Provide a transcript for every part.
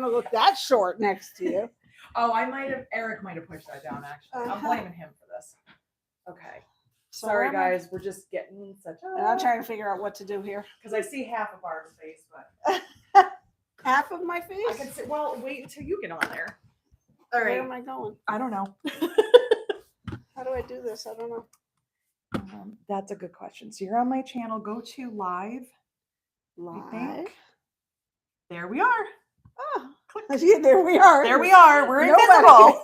to look that short next to you. Oh, Eric might have pushed that down, actually. I'm blaming him for this. Okay. So sorry, guys. We're just getting such a... And I'm trying to figure out what to do here. Because I see half of our face, but... Half of my face? I can see... Well, wait until you get on there. All right. Where am I going? I don't know. How do I do this? I don't know. That's a good question. So you're on my channel. Go to live. Live. There we are. Oh, there we are. There we are. We're invisible.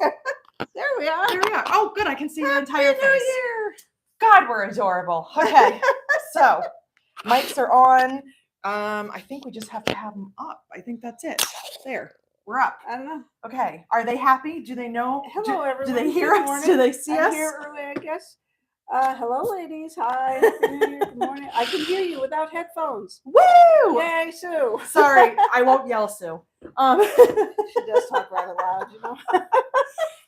There we are. There we are. Oh, good. I can see your entire Happy face. New Year. God, we're adorable. Okay. So mics are on. I think we just have to have them up. I think that's it. There. We're up. I don't know. Okay. Are they happy? Do they know? Hello, everyone. Do they hear us? Morning. Do they see us? I'm here early, I guess. Hello, ladies. Hi. Happy New Year. Good morning. I can hear you without headphones. Woo! Yay, Sue. Sorry, I won't yell, Sue. She does talk rather loud, you know.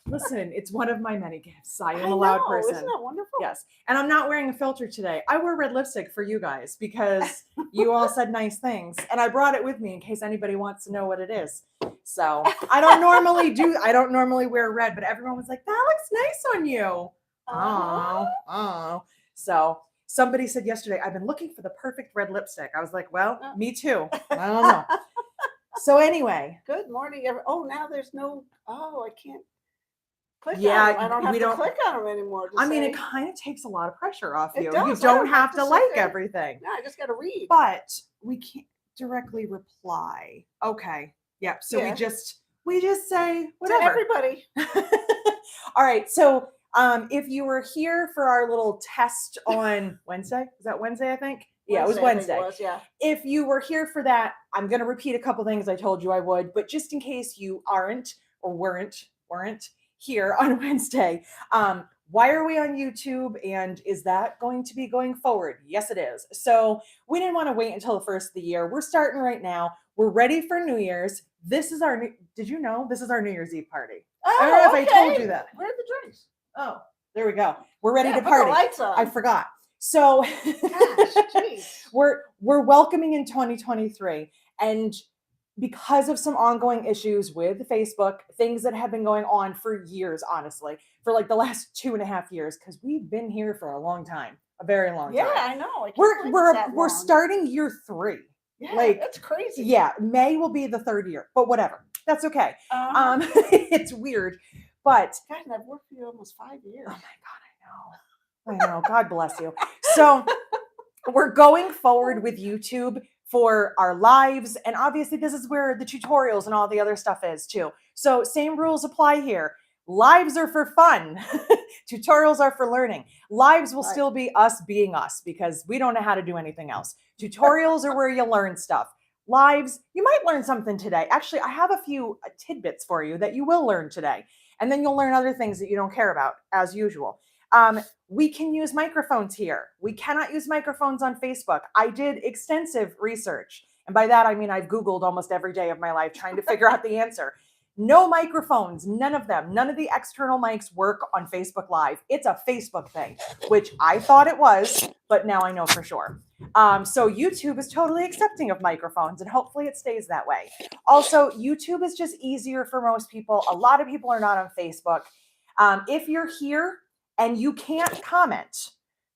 Listen, it's one of my many gifts. I am a loud person. Isn't that wonderful? Yes. And I'm not wearing a filter today. I wore red lipstick for you guys because you all said nice things. And I brought it with me in case anybody wants to know what it is. So I don't normally wear red, but everyone was like, that looks nice on you. Oh. So somebody said yesterday, I've been looking for the perfect red lipstick. I was like, well, me too. I don't know. So anyway. Good morning. Now there's no, I can't click on them. I don't have to click on them anymore. It kind of takes a lot of pressure off you. Does. You don't have to like everything. No, I just got to read. But we can't directly reply. Okay. Yep. So we just say whatever. To everybody. All right. So if you were here for our little test on Wednesday, is that Wednesday, I think? Yeah, it was Wednesday. If you were here for that, I'm going to repeat a couple things I told you I would, but just in case you aren't or weren't here on Wednesday, why are we on YouTube, and is that going to be going forward? Yes, it is. So we didn't want to wait until the first of the year. We're starting right now. We're ready for New Year's. Did you know this is our New Year's Eve party? Oh, I don't know if I told you that. Where are the drinks? Oh, there we go. We're ready to put party. The lights on. I forgot. So Gosh, we're welcoming in 2023, and because of some ongoing issues with Facebook, things that have been going on for years, honestly, for like the last 2.5 years, because we've been here for a long time, a very long time. Yeah, I know. We're starting year 3. Yeah, that's crazy. Yeah, May will be the 3rd year, but whatever. That's okay. It's weird, but God, I've worked for you almost 5 years. Oh my God, I know. God bless you. So we're going forward with YouTube for our lives. And obviously this is where the tutorials and all the other stuff is too. So same rules apply here. Lives are for fun. Tutorials are for learning. Lives will still be us being us because we don't know how to do anything else. Tutorials are where you learn stuff. Lives, you might learn something today. Actually, I have a few tidbits for you that you will learn today. And then you'll learn other things that you don't care about, as usual. We can use microphones here. We cannot use microphones on Facebook. I did extensive research. And by that, I mean, I've Googled almost every day of my life trying to figure out the answer. No microphones, none of them. None of the external mics work on Facebook Live. It's a Facebook thing, which I thought it was, but now I know for sure. So YouTube is totally accepting of microphones, and hopefully it stays that way. Also, YouTube is just easier for most people. A lot of people are not on Facebook. If you're here and you can't comment,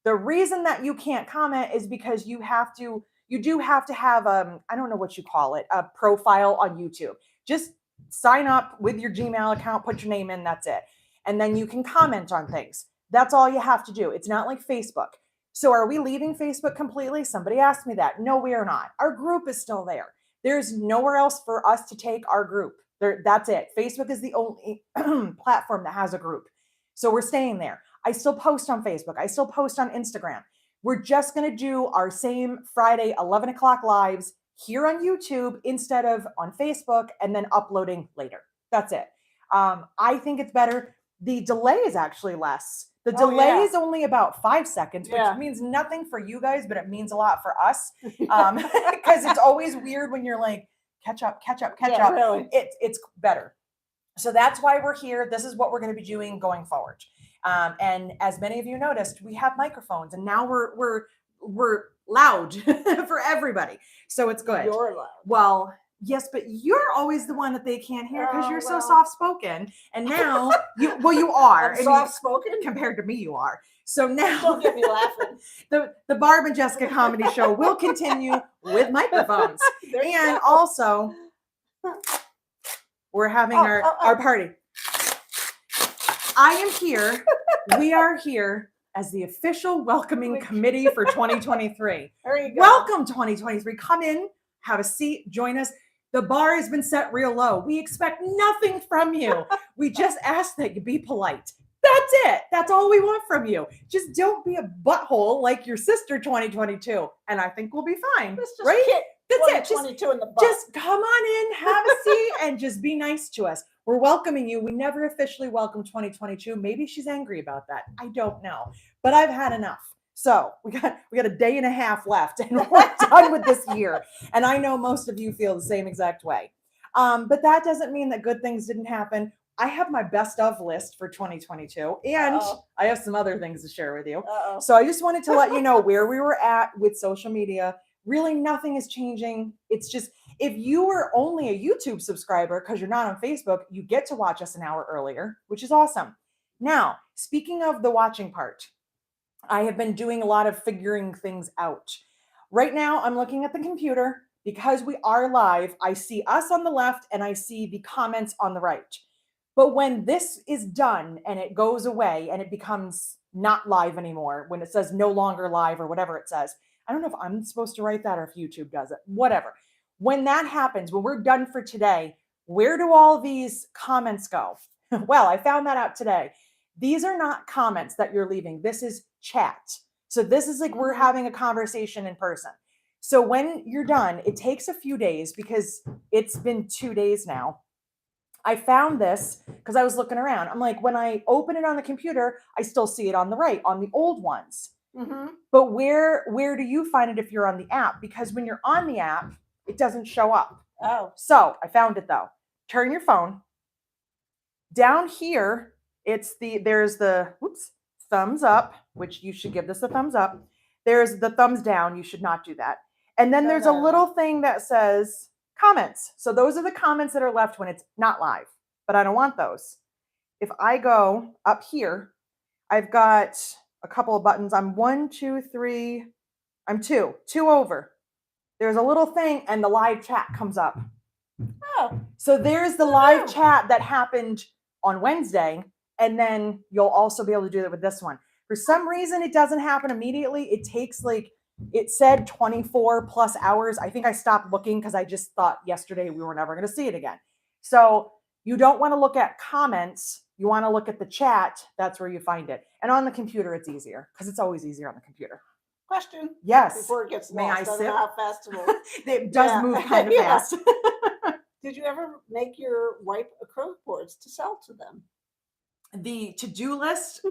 the reason that you can't comment is because you do have to have, I don't know what you call it, a profile on YouTube. Just sign up with your Gmail account, put your name in, that's it. And then you can comment on things. That's all you have to do. It's not like Facebook. So are we leaving Facebook completely? Somebody asked me that. No, we are not. Our group is still there. There's nowhere else for us to take our group. That's it. Facebook is the only platform that has a group. So we're staying there. I still post on Facebook. I still post on Instagram. We're just going to do our same Friday 11 o'clock lives here on YouTube instead of on Facebook and then uploading later. That's it. I think it's better. The delay is actually less. The delay is only about 5 seconds, which means nothing for you guys, but it means a lot for us. Because it's always weird when you're like, catch up. Really. It's better. So that's why we're here. This is what we're going to be doing going forward. And as many of you noticed, we have microphones, and now we're loud for everybody. So it's good. You're loud. Well, Yes, but you're always the one that they can't hear because Oh, you're so well. soft-spoken. And now, you are. I'm soft-spoken? Compared to me, you are. So now, Don't get me laughing. the Barb and Jessica Comedy Show will continue with microphones. There you And go. also, we're having our party. I am here. We are here as the official welcoming committee for 2023. There you go. Welcome 2023. Come in, have a seat, join us. The bar has been set real low. We expect nothing from you. We just ask that you be polite. That's it. That's all we want from you. Just don't be a butthole like your sister 2022. And I think we'll be fine. Let's just right? kick That's it. 2022 in the butt. Just come on in, have a seat, and just be nice to us. We're welcoming you. We never officially welcomed 2022. Maybe she's angry about that. I don't know. But I've had enough. So we got a day and a half left, and we're done with this year. And I know most of you feel the same exact way. But that doesn't mean that good things didn't happen. I have my best of list for 2022, and I have some other things to share with you. So I just wanted to let you know where we were at with social media. Really, nothing is changing. It's just, if you were only a YouTube subscriber because you're not on Facebook, you get to watch us an hour earlier, which is awesome. Now, speaking of the watching part, I have been doing a lot of figuring things out. Right now, I'm looking at the computer. Because we are live, I see us on the left and I see the comments on the right. But when this is done and it goes away and it becomes not live anymore, when it says no longer live or whatever it says, I don't know if I'm supposed to write that or if YouTube does it, whatever. When that happens, when we're done for today, where do all these comments go? Well, I found that out today. These are not comments that you're leaving. This is chat. So this is like we're having a conversation in person. So when you're done, it takes a few days because it's been 2 days now. I found this because I was looking around. I'm like, when I open it on the computer, I still see it on the right, on the old ones. Mm-hmm. But where do you find it if you're on the app? Because when you're on the app, it doesn't show up. Oh. So I found it though. Turn your phone. Down here, there's the thumbs up, which you should give this a thumbs up. There's the thumbs down. You should not do that. And then there's a little thing that says comments. So those are the comments that are left when it's not live, but I don't want those. If I go up here, I've got a couple of buttons. I'm 1, 2, 3. I'm 2 over. There's a little thing and the live chat comes up. Oh, so there's the live chat that happened on Wednesday. And then you'll also be able to do that with this one. For some reason, it doesn't happen immediately. It takes it said 24 plus hours. I think I stopped looking because I just thought yesterday we were never going to see it again. So you don't want to look at comments. You want to look at the chat. That's where you find it. And on the computer, it's easier because it's always easier on the computer. Question. Yes. Before it gets lost. May I don't sit? know how fast it will. It does move kind of fast. Did you ever make your white acrylic boards to sell to them? The to-do list?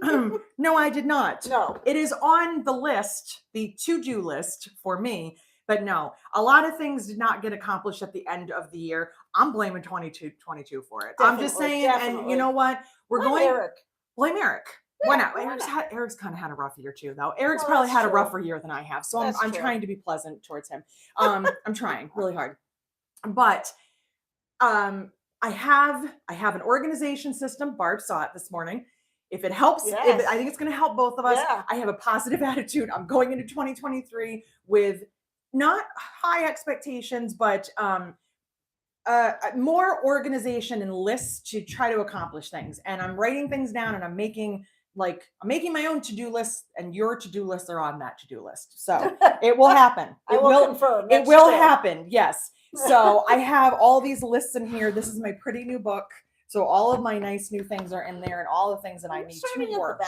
No, I did not. No. It is on the list, the to-do list for me, but no. A lot of things did not get accomplished at the end of the year. I'm blaming 2022 for it. I'm just saying, and you know what? Blame Eric. Blame Eric. Yeah, why not? Eric's kind of had a rough year too, though. Eric's probably had a rougher year than I have, so I'm trying to be pleasant towards him. I'm trying really hard. But I have an organization system. Barb saw it this morning. If it helps, I think it's going to help both of us. Yeah. I have a positive attitude. I'm going into 2023 with not high expectations, but more organization and lists to try to accomplish things. And I'm writing things down and I'm making my own to-do lists, and your to-do lists are on that to-do list. So it will happen. I will confirm. It will happen. Yes. So I have all these lists in here. This is my pretty new book. So all of my nice new things are in there and all the things that I need to work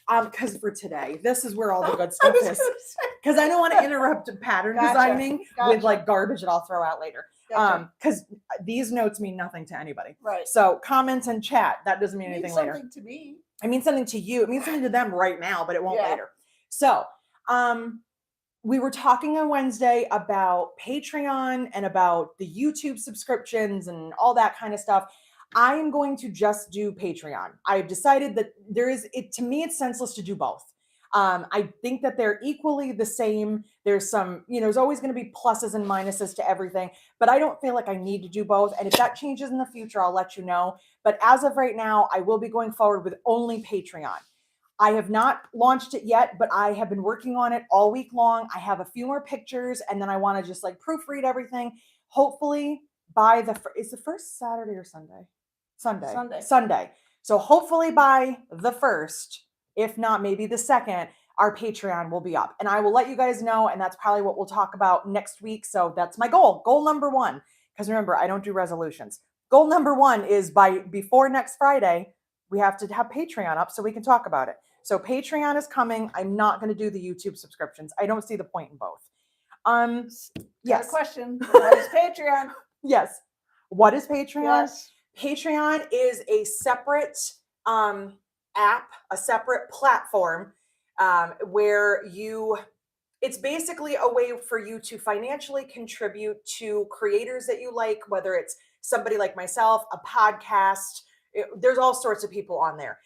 on. Because for today, this is where all the good stuff is. Because I don't want to interrupt pattern designing with garbage that I'll throw out later. Because these notes mean nothing to anybody. Right. So comments and chat, that doesn't mean anything later. It means something to me. It means something to you. It means something to them right now, but it won't later. So we were talking on Wednesday about Patreon and about the YouTube subscriptions and all that kind of stuff. I am going to just do Patreon. I've decided that to me, it's senseless to do both. I think that they're equally the same. There's some, there's always going to be pluses and minuses to everything, but I don't feel like I need to do both. And if that changes in the future, I'll let you know. But as of right now, I will be going forward with only Patreon. I have not launched it yet, but I have been working on it all week long. I have a few more pictures, and then I want to just like proofread everything. Hopefully by is the first Saturday or Sunday? Sunday. So hopefully by the first, if not maybe the second, our Patreon will be up. And I will let you guys know, and that's probably what we'll talk about next week. So that's my goal. Goal number one, because remember, I don't do resolutions. Goal number one is before next Friday, we have to have Patreon up so we can talk about it. So Patreon is coming. I'm not going to do the YouTube subscriptions. I don't see the point in both. Yes. Question. What is Patreon? Yes. What is Patreon? Yes. Patreon is a separate app, a separate platform where it's basically a way for you to financially contribute to creators that you like, whether it's somebody like myself, a podcast. There's all sorts of people on there.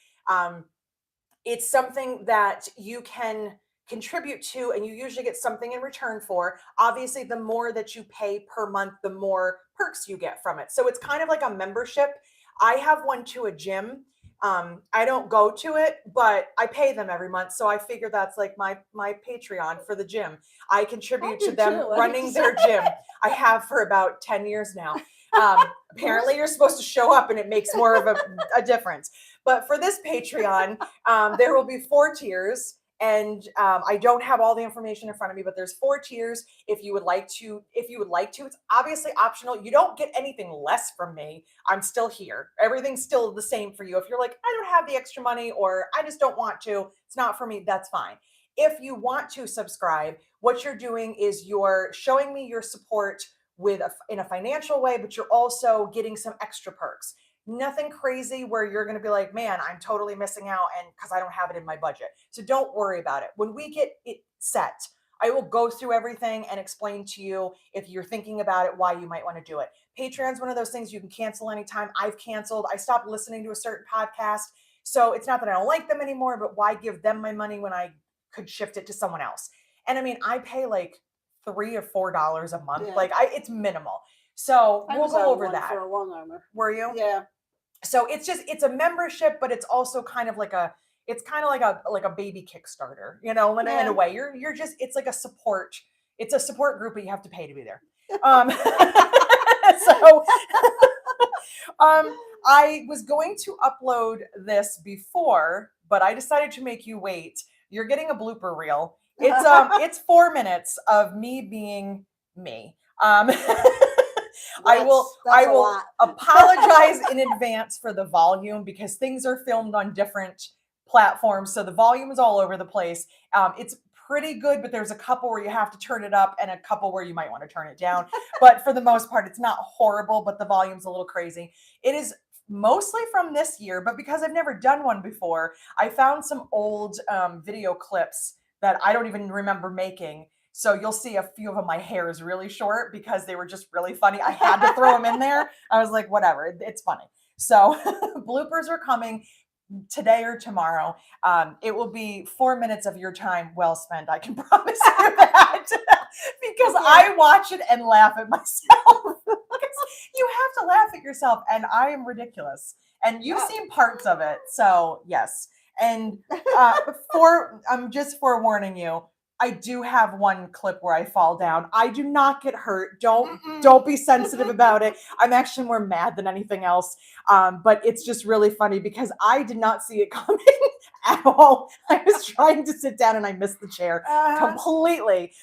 It's something that you can contribute to, and you usually get something in return for. Obviously, the more that you pay per month, the more perks you get from it. So it's kind of like a membership. I have one to a gym. I don't go to it, but I pay them every month. So I figure that's like my Patreon for the gym. I contribute to them running their gym. I have for about 10 years now. Apparently you're supposed to show up and it makes more of a difference. But for this Patreon, there will be 4 tiers. And I don't have all the information in front of me, but there's 4 tiers. If you would like to, it's obviously optional. You don't get anything less from me. I'm still here. Everything's still the same for you. If you're like, I don't have the extra money, or I just don't want to, it's not for me, that's fine. If you want to subscribe, what you're doing is you're showing me your support in a financial way, but you're also getting some extra perks. Nothing crazy where you're going to be like, man, I'm totally missing out, and because I don't have it in my budget. So don't worry about it. When we get it set, I will go through everything and explain to you, if you're thinking about it, why you might want to do it. Patreon's one of those things you can cancel anytime. I've canceled. I stopped listening to a certain podcast. So it's not that I don't like them anymore, but why give them my money when I could shift it to someone else? And I mean, I pay like $3 or $4 a month. Yeah. It's minimal. So we'll go over that. For a long armor. Were you? Yeah. So it's a membership, but it's also kind of like a baby Kickstarter, in a way. You're just, it's like a support. It's a support group, but you have to pay to be there. So I was going to upload this before, but I decided to make you wait. You're getting a blooper reel. It's 4 minutes of me being me. I will apologize in advance for the volume, because things are filmed on different platforms. So the volume is all over the place. It's pretty good, but there's a couple where you have to turn it up and a couple where you might want to turn it down. But for the most part, it's not horrible, but the volume's a little crazy. It is mostly from this year, but because I've never done one before, I found some old video clips that I don't even remember making. So you'll see a few of them, my hair is really short because they were just really funny. I had to throw them in there. I was like, whatever, it's funny. So bloopers are coming today or tomorrow. It will be 4 minutes of your time well spent. I can promise you that. Because I watch it and laugh at myself. You have to laugh at yourself, and I am ridiculous. And you've seen parts of it. So yes. And I'm just forewarning you, I do have one clip where I fall down. I do not get hurt. Don't be sensitive about it. I'm actually more mad than anything else. But it's just really funny because I did not see it coming at all. I was trying to sit down and I missed the chair completely.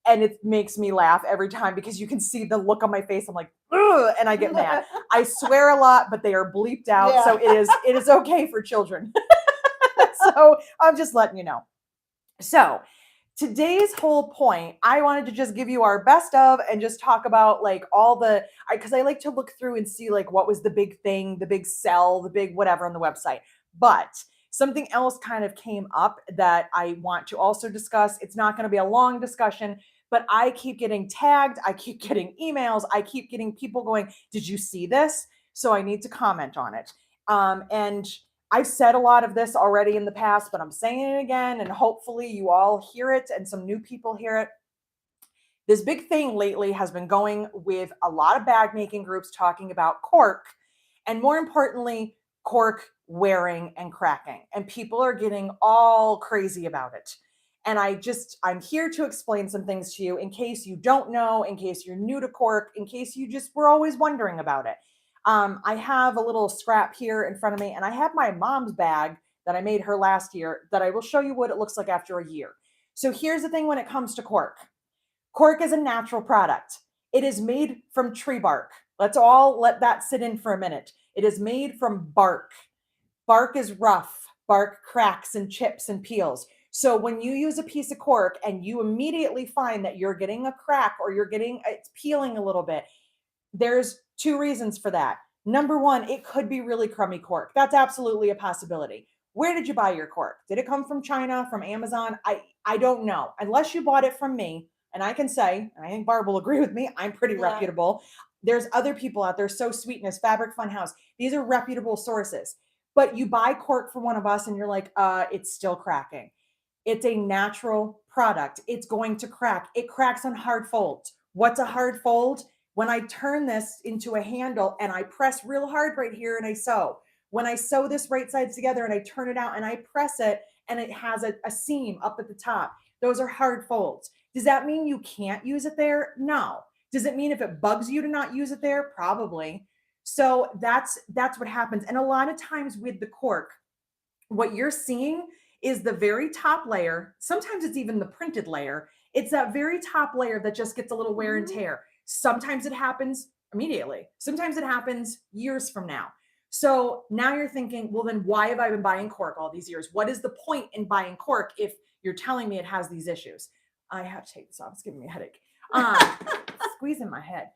And it makes me laugh every time because you can see the look on my face. I'm like, ugh, and I get mad. I swear a lot, but they are bleeped out. Yeah. So it is okay for children. So I'm just letting you know. So today's whole point, I wanted to just give you our best of and just talk about like because I like to look through and see like what was the big thing, the big sell, the big whatever on the website. But something else kind of came up that I want to also discuss. It's not going to be a long discussion, but I keep getting tagged. I keep getting emails. I keep getting people going, did you see this? So I need to comment on it. And I've said a lot of this already in the past, but I'm saying it again, and hopefully you all hear it and some new people hear it. This big thing lately has been going with a lot of bag making groups talking about cork, and more importantly, cork wearing and cracking. And people are getting all crazy about it. And I'm here to explain some things to you in case you don't know, in case you're new to cork, in case you just were always wondering about it. I have a little scrap here in front of me, and I have my mom's bag that I made her last year that I will show you what it looks like after a year. So here's the thing when it comes to cork. Cork is a natural product. It is made from tree bark. Let's all let that sit in for a minute. It is made from bark. Bark is rough. Bark cracks and chips and peels. So when you use a piece of cork and you immediately find that you're getting a crack or it's peeling a little bit, there's two reasons for that. Number one, it could be really crummy cork. That's absolutely a possibility. Where did you buy your cork? Did it come from China, from Amazon? I don't know. Unless you bought it from me, and I can say, and I think Barb will agree with me, I'm pretty reputable. There's other people out there, So Sweetness, Fabric Fun House. These are reputable sources. But you buy cork from one of us and you're like, it's still cracking. It's a natural product. It's going to crack. It cracks on hard folds. What's a hard fold? When I turn this into a handle and I press real hard right here and I sew. When I sew this right sides together and I turn it out and I press it and it has a seam up at the top, those are hard folds. Does that mean you can't use it there? No. Does it mean if it bugs you to not use it there? Probably. So that's what happens. And a lot of times with the cork, what you're seeing is the very top layer. Sometimes it's even the printed layer. It's that very top layer that just gets a little wear and tear. Sometimes it happens immediately. Sometimes it happens years from now. So now you're thinking, well, then why have I been buying cork all these years? What is the point in buying cork if you're telling me it has these issues? I have to take this off. It's giving me a headache. Squeezing my head.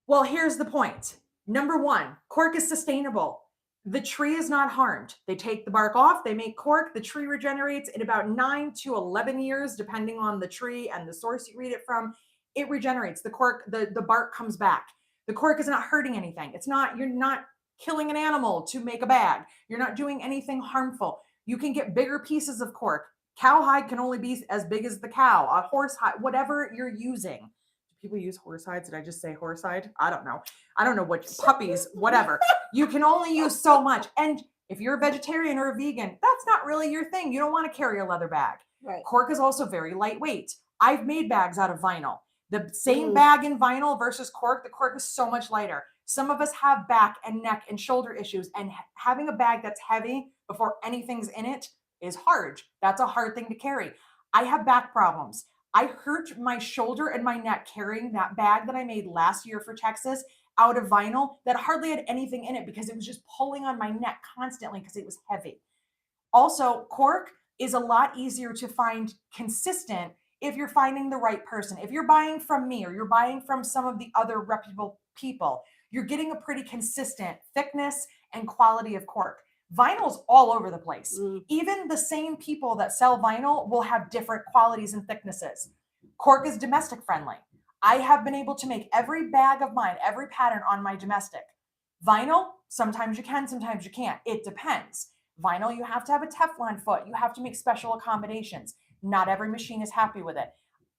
Well, here's the point. Number one, cork is sustainable. The tree is not harmed. They take the bark off, they make cork, the tree regenerates in about 9 to 11 years, depending on the tree and the source you read it from. It regenerates. The cork, the bark comes back. The cork is not hurting anything. You're not killing an animal to make a bag. You're not doing anything harmful. You can get bigger pieces of cork. Cowhide can only be as big as the cow, a horse hide, whatever you're using. Do people use horse hides? Did I just say horse hide? I don't know. I don't know what puppies, whatever. You can only use so much. And if you're a vegetarian or a vegan, that's not really your thing. You don't want to carry a leather bag. Right. Cork is also very lightweight. I've made bags out of vinyl. The same bag in vinyl versus cork, the cork is so much lighter. Some of us have back and neck and shoulder issues, and having a bag that's heavy before anything's in it is hard. That's a hard thing to carry. I have back problems. I hurt my shoulder and my neck carrying that bag that I made last year for Texas out of vinyl that hardly had anything in it because it was just pulling on my neck constantly because it was heavy. Also, cork is a lot easier to find consistent if you're finding the right person. If you're buying from me or you're buying from some of the other reputable people, you're getting a pretty consistent thickness and quality of cork. Vinyl's all over the place. Even the same people that sell vinyl will have different qualities and thicknesses. Cork is domestic friendly. I have been able to make every bag of mine, every pattern on my domestic. Vinyl, sometimes you can, sometimes you can't. It depends. Vinyl, you have to have a Teflon foot. You have to make special accommodations. Not every machine is happy with it.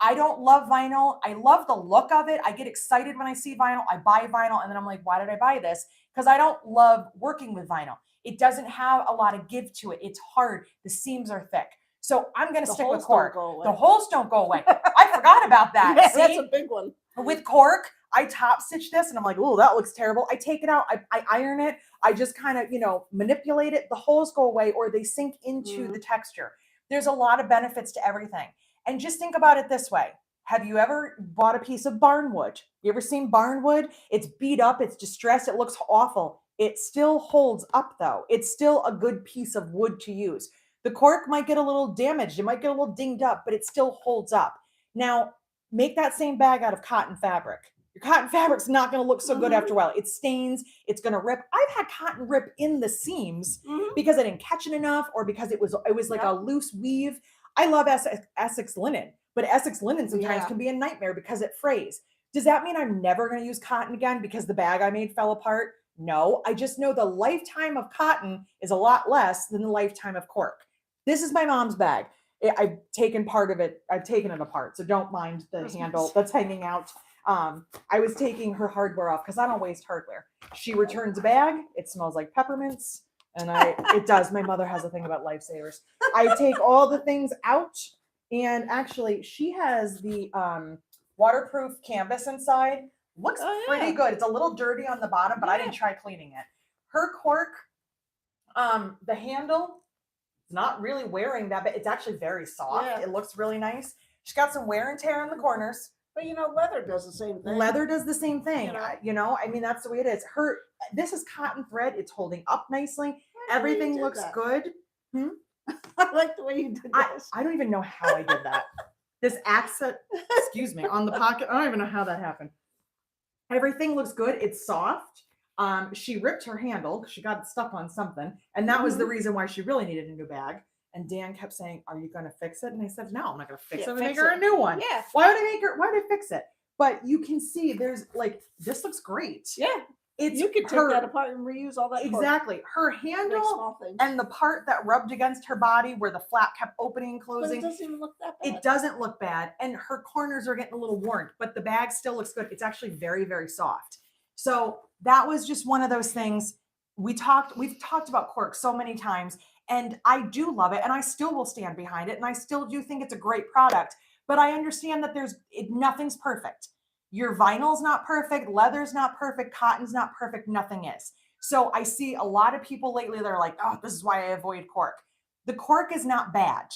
I don't love vinyl. I love the look of it. I get excited when I see vinyl. I buy vinyl and then I'm like, why did I buy this? Because I don't love working with vinyl. It doesn't have a lot of give to it. It's hard. The seams are thick. So I'm going to stick with cork. The holes don't go away. I forgot about that. Yeah, See? that's a big one. With cork, I top stitch this and I'm like, oh, that looks terrible. I take it out. I iron it. I just kind of, manipulate it. The holes go away or they sink into the texture. There's a lot of benefits to everything. And just think about it this way. Have you ever bought a piece of barnwood? You ever seen barnwood? It's beat up. It's distressed. It looks awful. It still holds up though. It's still a good piece of wood to use. The cork might get a little damaged. It might get a little dinged up, but it still holds up. Now, make that same bag out of cotton fabric. Your cotton fabric's not going to look so good after a while. It stains. It's going to rip. I've had cotton rip in the seams because I didn't catch it enough or because it was like a loose weave. I love Essex linen, but Essex linen sometimes can be a nightmare because it frays. Does that mean I'm never going to use cotton again because the bag I made fell apart? No, I just know the lifetime of cotton is a lot less than the lifetime of cork. This is my mom's bag. I've taken part of it. I've taken it apart. So don't mind the handle that's hanging out. I was taking her hardware off because I don't waste hardware. She returns a bag. It smells like peppermints. And it does. My mother has a thing about lifesavers. I take all the things out. And actually, she has the waterproof canvas inside. Looks pretty good. It's a little dirty on the bottom, but I didn't try cleaning it. Her cork, the handle, it's not really wearing that, but it's actually very soft. Yeah. It looks really nice. She's got some wear and tear in the corners. But leather does the same thing. Leather does the same thing. I mean, that's the way it is. This is cotton thread. It's holding up nicely. Everything looks good. I like the way you did this. I don't even know how I did that. This accent, excuse me, on the pocket. I don't even know how that happened. Everything looks good. It's soft. She ripped her handle because she got stuck on something. And that was the reason why she really needed a new bag. And Dan kept saying, are you going to fix it? And I said, no, I'm not going to fix it. I'm going to make her a new one. Yeah. Why would I fix it? But you can see there's this looks great. Yeah. You could take that apart and reuse all that. Exactly. Her handle and the part that rubbed against her body where the flap kept opening and closing. But it doesn't even look that bad. It doesn't look bad. And her corners are getting a little worn, but the bag still looks good. It's actually very, very soft. So that was just one of those things. We've talked about cork so many times, and I do love it, and I still will stand behind it, and I still do think it's a great product. But I understand that nothing's perfect. Your vinyl's not perfect, leather's not perfect, cotton's not perfect, nothing is. So I see a lot of people lately that are like, oh, this is why I avoid cork. The cork is not bad.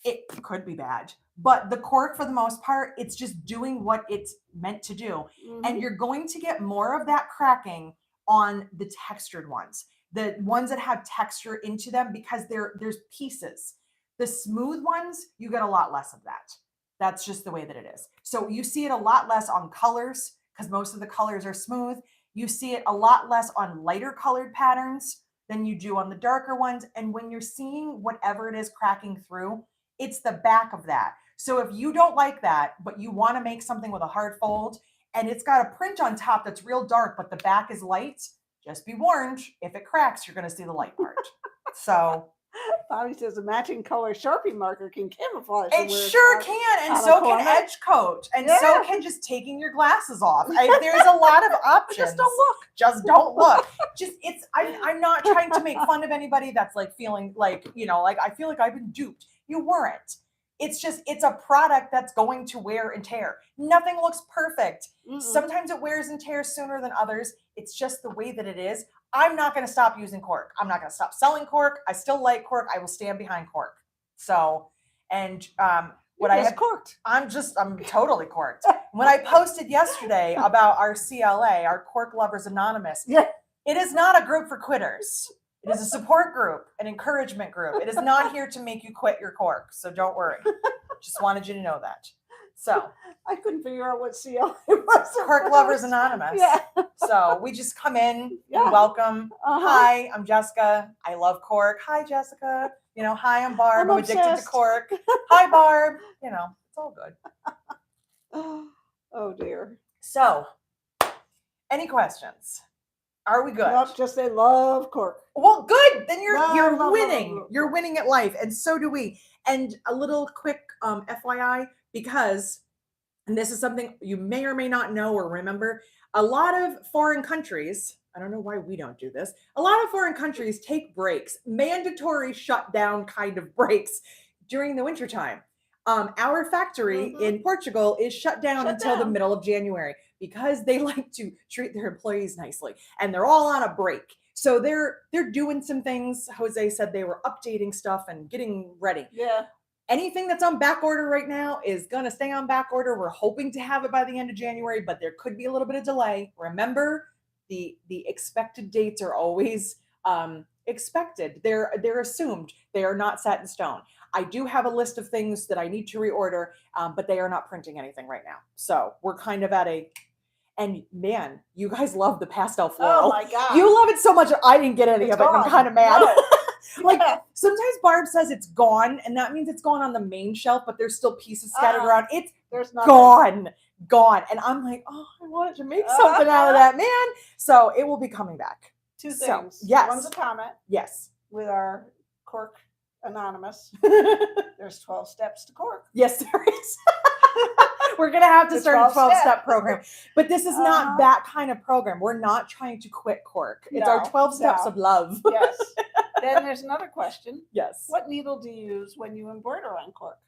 It could be bad, but the cork, for the most part, it's just doing what it's meant to do. And you're going to get more of that cracking on the textured ones, the ones that have texture into them, because there's pieces. The smooth ones, you get a lot less of that. That's just the way that it is. So you see it a lot less on colors because most of the colors are smooth. You see it a lot less on lighter colored patterns than you do on the darker ones. And when you're seeing whatever it is cracking through, it's the back of that. So if you don't like that, but you want to make something with a hard fold and it's got a print on top that's real dark, but the back is light, just be warned, if it cracks, you're going to see the light part. So Bobby says a matching color Sharpie marker can camouflage. It sure can, and so can edge coat, and so can just taking your glasses off. There's a lot of options. Just don't look. Just don't look. I'm not trying to make fun of anybody that's feeling like I feel like I've been duped. You weren't. It's a product that's going to wear and tear. Nothing looks perfect. Sometimes it wears and tears sooner than others. It's just the way that it is. I'm not going to stop using cork. I'm not going to stop selling cork. I still like cork. I will stand behind cork. So, and what I have corked. I'm totally corked. When I posted yesterday about our CLA, our Cork Lovers Anonymous, it is not a group for quitters. It is a support group, an encouragement group. It is not here to make you quit your cork. So don't worry. Just wanted you to know that. So I couldn't figure out what CLA was. Cork Lovers Anonymous. Yeah. So we just come in, we welcome. Hi, I'm Jessica. I love cork. Hi, Jessica. Hi, I'm Barb. I'm addicted to cork. Hi, Barb. It's all good. Oh dear. So, any questions? Are we good? Nope, just they love cork. Well, good. Then you're winning. Love. You're winning at life, and so do we. And a little quick FYI, because, and this is something you may or may not know or remember, a lot of foreign countries, I don't know why we don't do this, a lot of foreign countries take breaks, mandatory shutdown kind of breaks during the wintertime. Our factory in Portugal is shut down until the middle of January because they like to treat their employees nicely, and they're all on a break. So they're doing some things. Jose said they were updating stuff and getting ready. Yeah. Anything that's on back order right now is going to stay on back order. We're hoping to have it by the end of January, but there could be a little bit of delay. Remember, the expected dates are always expected. They're assumed. They are not set in stone. I do have a list of things that I need to reorder, but they are not printing anything right now. So we're kind of at and man, you guys love the pastel floral. Oh my God. You love it so much. I didn't get any of it. And I'm kind of mad. No. Sometimes Barb says it's gone, and that means it's gone on the main shelf, but there's still pieces scattered around. There's gone. And I'm like, oh, I wanted to make something out of that, man. So it will be coming back. Two So, things. yes. One's a comment Yes. with our Cork Anonymous. There's 12 steps to Cork. Yes, there is. We're going to have to start a 12-step program. But this is not that kind of program. We're not trying to quit Cork. It's our 12 steps of love. Yes. Then there's another question. Yes. What needle do you use when you embroider on Cork?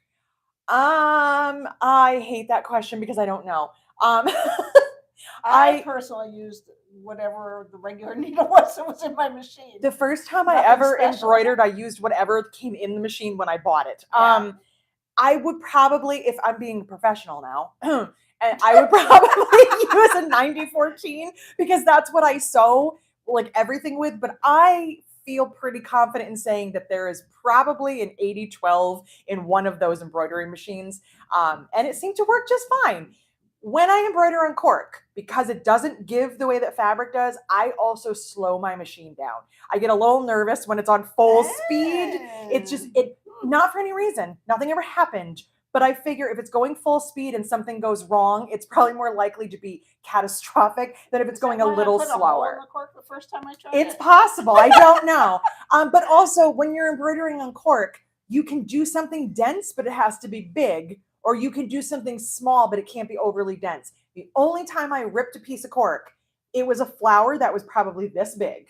I hate that question because I don't know. I personally used whatever the regular needle was that was in my machine. The first time I ever embroidered, I used whatever came in the machine when I bought it. Yeah. I would probably, if I'm being professional now, and I would probably use a 9014 because that's what I sew like everything with. But I feel pretty confident in saying that there is probably an 8012 in one of those embroidery machines. And it seemed to work just fine. When I embroider on Cork, because it doesn't give the way that fabric does, I also slow my machine down. I get a little nervous when it's on full speed. It's just, not for any reason. Nothing ever happened. But I figure if it's going full speed and something goes wrong, it's probably more likely to be catastrophic than if it's going a little slower. A hole in the Cork the first time I tried it's possible. I don't know. But also, when you're embroidering on Cork, you can do something dense, but it has to be big. Or you can do something small, but it can't be overly dense. The only time I ripped a piece of Cork, it was a flower that was probably this big.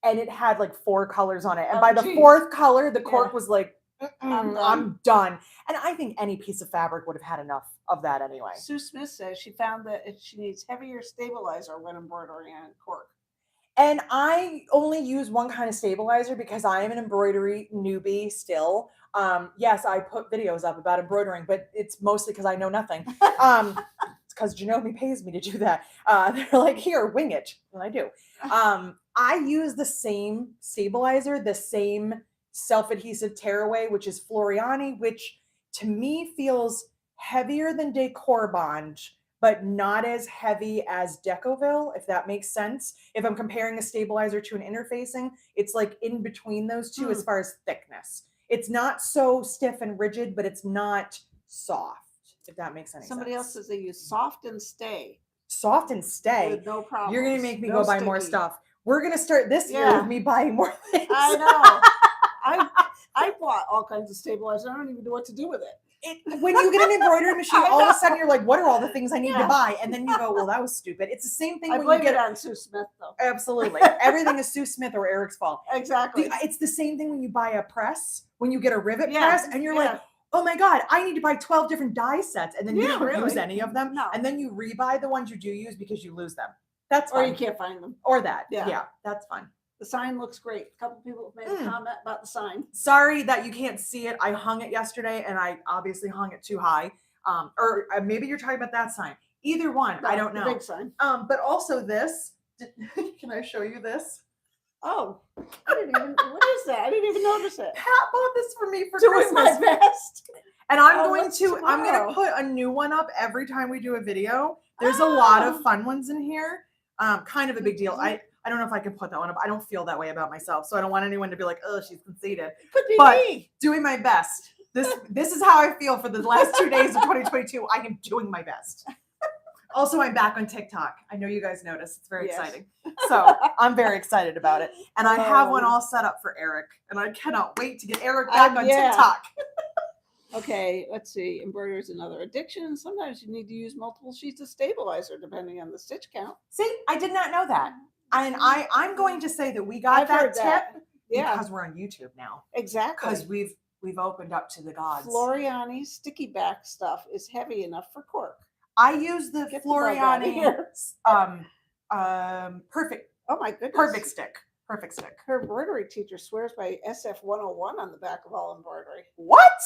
And it had like 4 colors on it. And by the 4th color, the Cork was like, I'm done. And I think any piece of fabric would have had enough of that anyway. Sue Smith says she found that she needs heavier stabilizer when embroidering on Cork. And I only use one kind of stabilizer because I am an embroidery newbie still. Yes, I put videos up about embroidering, but it's mostly because I know nothing. It's because Janome pays me to do that. They're like, here, wing it. And I do. I use the same stabilizer, the same self-adhesive tearaway, which is Floriani, which to me feels heavier than Decor Bond, but not as heavy as Decoville, if that makes sense. If I'm comparing a stabilizer to an interfacing, it's like in between those two as far as thickness. It's not so stiff and rigid, but it's not soft, if that makes any sense. Somebody else says they use Soft and Stay. Soft and Stay? With no problem. You're going to make me go buy more stuff. We're going to start this year with me buying more things. I know. I bought all kinds of stabilizers. I don't even know what to do with it. When you get an embroidery machine, all of a sudden you're like, what are all the things I need to buy? And then you go, well, that was stupid. It's the same thing when you get it on Sue Smith, though. Absolutely. Everything is Sue Smith or Eric's fault. Exactly. It's the same thing when you buy a press, when you get a rivet press, and you're like, oh my God, I need to buy 12 different die sets. And then you don't use any of them. No. And then you rebuy the ones you do use because you lose them. That's fine. Or you can't find them. Or that. Yeah, that's fine. The sign looks great. A couple people have made a comment about the sign. Sorry that you can't see it. I hung it yesterday and I obviously hung it too high. Or maybe you're talking about that sign. Either one. I don't know. The big sign. But also this. Can I show you this? Oh, what is that? I didn't even notice it. Pat bought this for me for Doing Christmas. my best. And I'm going to put a new one up every time we do a video. There's a lot of fun ones in here. Kind of a big deal. I don't know if I can put that one up. I don't feel that way about myself. So I don't want anyone to be like, oh, she's conceited. Could be but me. Doing my best. This is how I feel for the last 2 days of 2022. I am doing my best. Also, I'm back on TikTok. I know you guys noticed. It's very exciting. So I'm very excited about it. And I have one all set up for Eric. And I cannot wait to get Eric back on TikTok. Okay, let's see. Embroidery is another addiction. Sometimes you need to use multiple sheets of stabilizer depending on the stitch count. See, I did not know that. And I'm going to say that we got that tip because we're on YouTube now. Exactly. Because we've opened up to the gods. Floriani sticky back stuff is heavy enough for Cork. I use the Floriani perfect. Oh my goodness. Perfect stick. Perfect stick. Her embroidery teacher swears by SF 101 on the back of all embroidery. What?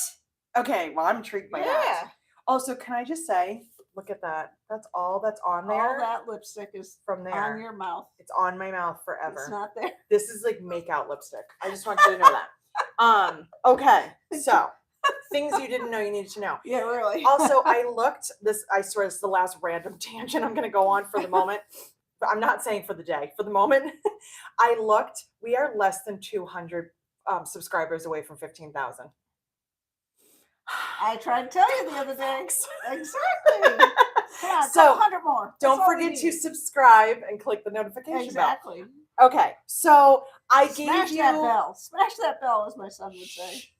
Okay, well, I'm intrigued by that. Yeah. Also, can I just say, look at that. That's all that's on there. All that lipstick is from there. On your mouth. It's on my mouth forever. It's not there. This is like make out lipstick. I just want you to know that. Okay, so things you didn't know you needed to know. Yeah, really. Also, I swear this is the last random tangent I'm going to go on for the moment. But I'm not saying for the day. For the moment, I looked. We are less than 200 subscribers away from 15,000. I tried to tell you the other day. Exactly. Come on, so 100 more. Don't forget to subscribe and click the notification bell. Okay, so I Smash gave that you. bell. Smash that bell, as my son would say.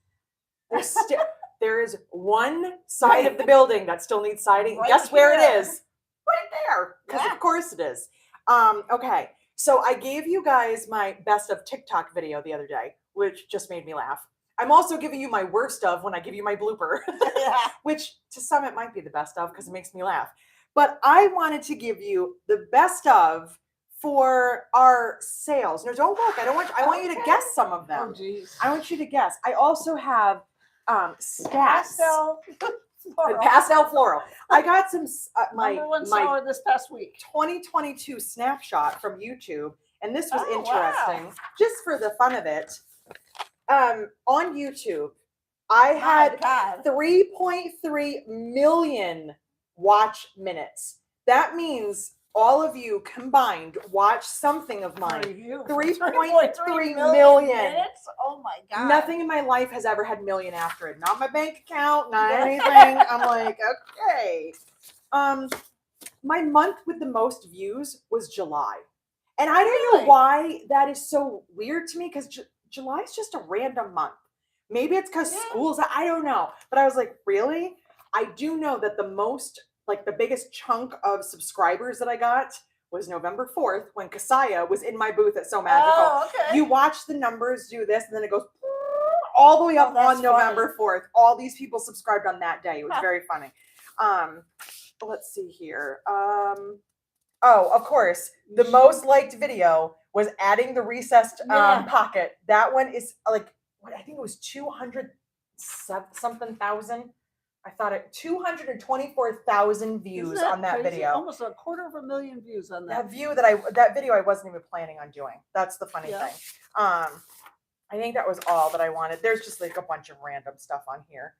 There is one side of the building that still needs siding. Right Guess where here. it is? Right there, because Yeah. of course it is. Okay, so I gave you guys my best of TikTok video the other day, which just made me laugh. I'm also giving you my worst of when I give you my blooper, Yeah. which to some it might be the best of because it makes me laugh. But I wanted to give you the best of for our sales. No, don't look. I want you to guess some of them. Oh, geez. I want you to guess. I also have stats. Pastel. Floral. I got some Number one my seller this past week. 2022 snapshot from YouTube, and this was Oh, interesting. wow. Just for the fun of it, on YouTube, I had 3.3 million watch minutes. That means all of you combined watch something of mine. 3.3 million minutes? Oh my God. Nothing in my life has ever had million after it. Not my bank account, not anything. I'm like, okay. My month with the most views was July. And I don't know why that is so weird to me because July is just a random month. Maybe it's because schools, I don't know. But I was like, really? I do know that the most, like the biggest chunk of subscribers that I got was November 4th when Kasaya was in my booth at So Magical. Oh, okay. You watch the numbers do this and then it goes all the way up on November 4th. All these people subscribed on that day. It was very funny. Let's see here. Oh, of course, the most liked video was adding the recessed pocket. That one is like, I think it was 200 something thousand. I thought it 224,000 views on that video. Almost 250,000 views on that. That video I wasn't even planning on doing. That's the funny thing. I think that was all that I wanted. There's just like a bunch of random stuff on here.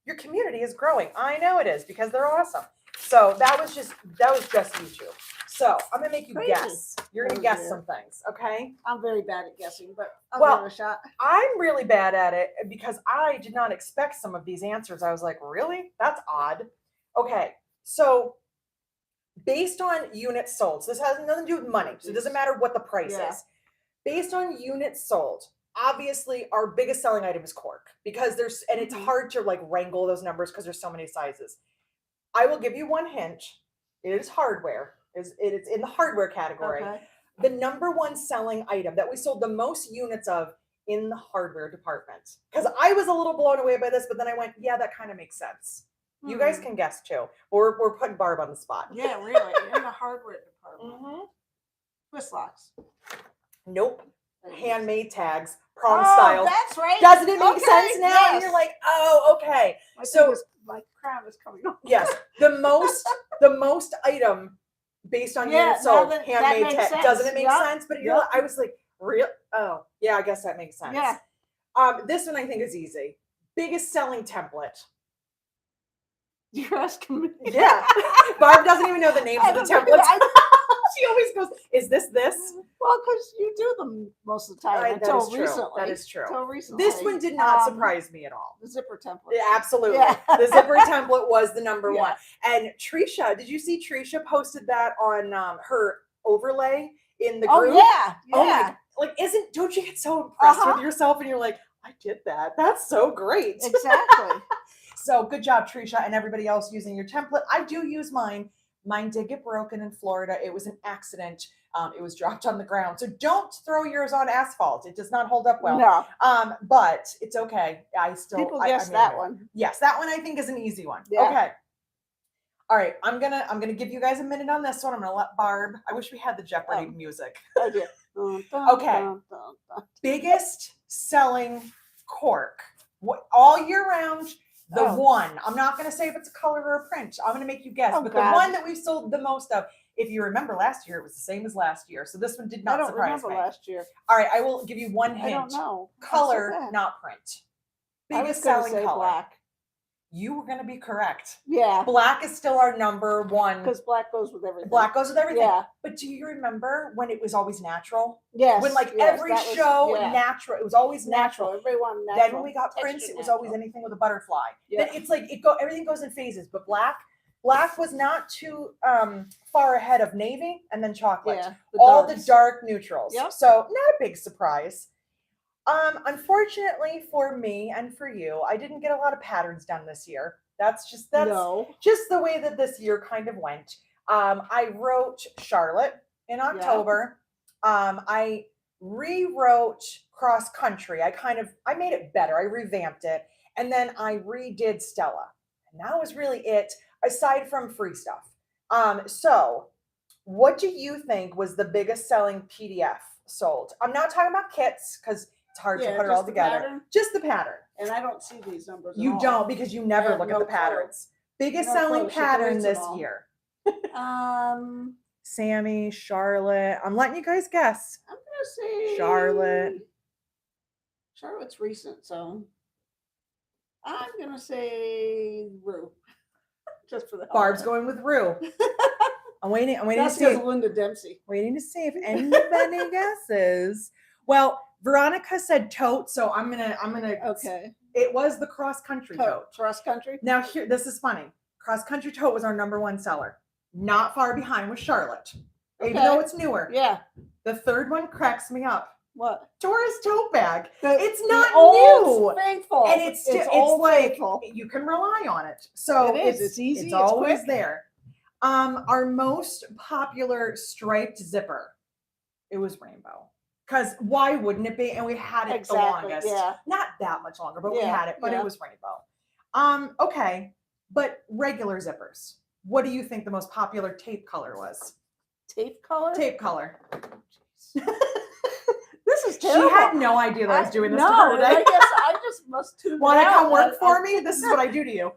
Your community is growing. I know it is because they're awesome. So that was just YouTube. So I'm gonna make you guess. You're gonna guess some things, okay? I'm very bad at guessing, but I'll give it a shot. I'm really bad at it because I did not expect some of these answers. I was like, really? That's odd. Okay, so based on units sold, so this has nothing to do with money, so it doesn't matter what the price is. Based on units sold, obviously our biggest selling item is cork because it's hard to like wrangle those numbers because there's so many sizes. I will give you one hint. It is hardware. It's in the hardware category. Okay. The number one selling item that we sold the most units of in the hardware department. Because I was a little blown away by this, but then I went, yeah, that kind of makes sense. You guys can guess too. We're putting Barb on the spot. Yeah, really. In the hardware department. Twist locks. Nope. Handmade tags, prom style. That's right. Doesn't it make sense now? Yes. And you're like, oh, okay. My crown is coming off. Yes, the most item based on units sold, handmade tag. Doesn't it make sense? But I was like, real? Oh, yeah, I guess that makes sense. Yeah. This one I think is easy. Biggest selling template. You're asking me. Yeah. Barb doesn't even know the names of the templates. She always goes, is this? Well, because you do them most of the time. Until recently. That is true. Until recently. This one did not surprise me at all. The zipper template. Yeah, absolutely. Yeah. The zipper template was the number one. And Trisha, did you see Trisha posted that on her overlay in the group? Oh, yeah. Oh, my, like, don't you get so impressed with yourself and you're like, I did that. That's so great. Exactly. So good job, Trisha, and everybody else using your template. I do use mine. Mine did get broken in Florida. It was an accident. It was dropped on the ground. So don't throw yours on asphalt. It does not hold up well. No. But it's okay. People guess that one. Yes, that one I think is an easy one. Yeah. Okay. All right. I'm gonna give you guys a minute on this one. I'm gonna let Barb. I wish we had the Jeopardy music. I do. Okay. Biggest selling cork. All year round. The one. I'm not going to say if it's a color or a print. I'm going to make you guess. But the one that we've sold the most of, if you remember last year, it was the same as last year. So this one did not surprise me. I don't remember last year. All right. I will give you one hint. I don't know. Color, not print. Biggest selling color. Black. You were going to be correct. Yeah. Black is still our number one. Because black goes with everything. Black goes with everything. Yeah. But do you remember when it was always natural? Yes. When every show, natural. It was always natural. Everyone natural. Then when we got prints, it was always anything with a butterfly. Yeah. Then it's like everything goes in phases. But black, Black was not too far ahead of navy and then chocolate. Yeah, All darks. the dark neutrals. Yep. So not a big surprise. Unfortunately for me and for you, I didn't get a lot of patterns done this year. That's just the way that this year kind of went. I wrote Charlotte in October. I rewrote cross country. I made it better. I revamped it. And then I redid Stella. And that was really it, aside from free stuff. So what do you think was the biggest selling PDF sold? I'm not talking about kits because it's hard to put it all together. Pattern. Just the pattern. And I don't see these numbers. You don't, because you never look at the patterns. Biggest selling pattern this year. Sammy, Charlotte. I'm letting you guys guess. I'm gonna say Charlotte. Charlotte's recent, so I'm gonna say Rue. Just for the Barb's going with Rue. I'm waiting That's to see. because Linda Dempsey. Waiting to see if anybody guesses. Well, Veronica said tote, so I'm gonna. Okay. It was the cross country tote. Cross country. Now here, this is funny. Cross country tote was our #1 seller. Not far behind was Charlotte, even though it's newer. Yeah. The third one cracks me up. What? Tourist tote bag. It's The not old new. Faithful. And it's like faithful. You can rely on it. So it's easy. It's always there. Our most popular striped zipper, it was rainbow. Because why wouldn't it be? And we had it the longest. Yeah. Not that much longer, but we had it. But it was rainbow. Okay. But regular zippers. What do you think the most popular tape color was? Tape color? Tape color. This is terrible. She had no idea that I was doing this to her today. I guess I just must tune Want to out. come work for me? This is what I do to you.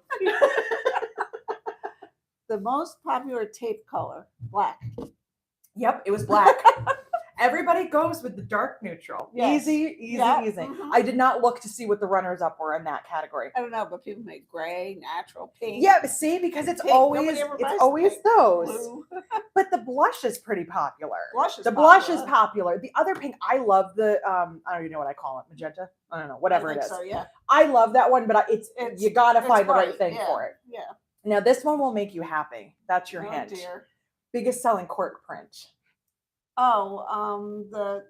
The most popular tape color, black. Yep, it was black. Everybody goes with the dark neutral. Yes. Easy. Mm-hmm. I did not look to see what the runners up were in that category. I don't know, but people make gray, natural, pink. Yeah, but see, because it's pink. always those. Blue. But the blush is pretty popular. Blush is popular. The other pink, I love the I don't even know what I call it, magenta. I don't know, whatever it is. So, yeah. I love that one, but it's you got to find the right thing for it. Yeah. Now this one will make you happy. That's your hint. Dear. Biggest selling Cork print. Oh, the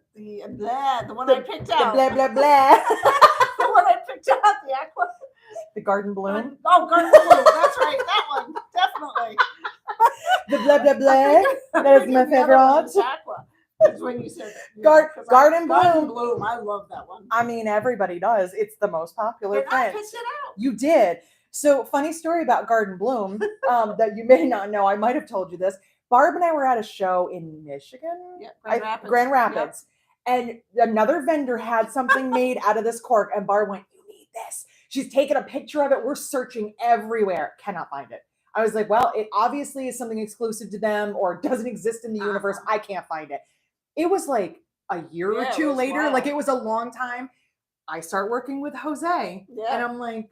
one I picked out. The blah blah blah. The one I picked out, the aqua. The garden bloom. Garden bloom. That's right, that one definitely. The blah blah blah. That is my favorite. Aqua. That's when you said that. Garden bloom. Garden bloom. I love that one. I mean, everybody does. It's the most popular And print. I picked it out. You did. So, funny story about Garden Bloom that you may not know. I might have told you this. Barb and I were at a show in Michigan, Grand Rapids, and another vendor had something made out of this cork, and Barb went, "You need this." She's taken a picture of it. We're searching everywhere, cannot find it. I was like, "Well, it obviously is something exclusive to them, or doesn't exist in the universe. I can't find it." It was like a year or two later, like it was a long time. I start working with Jose, and I'm like,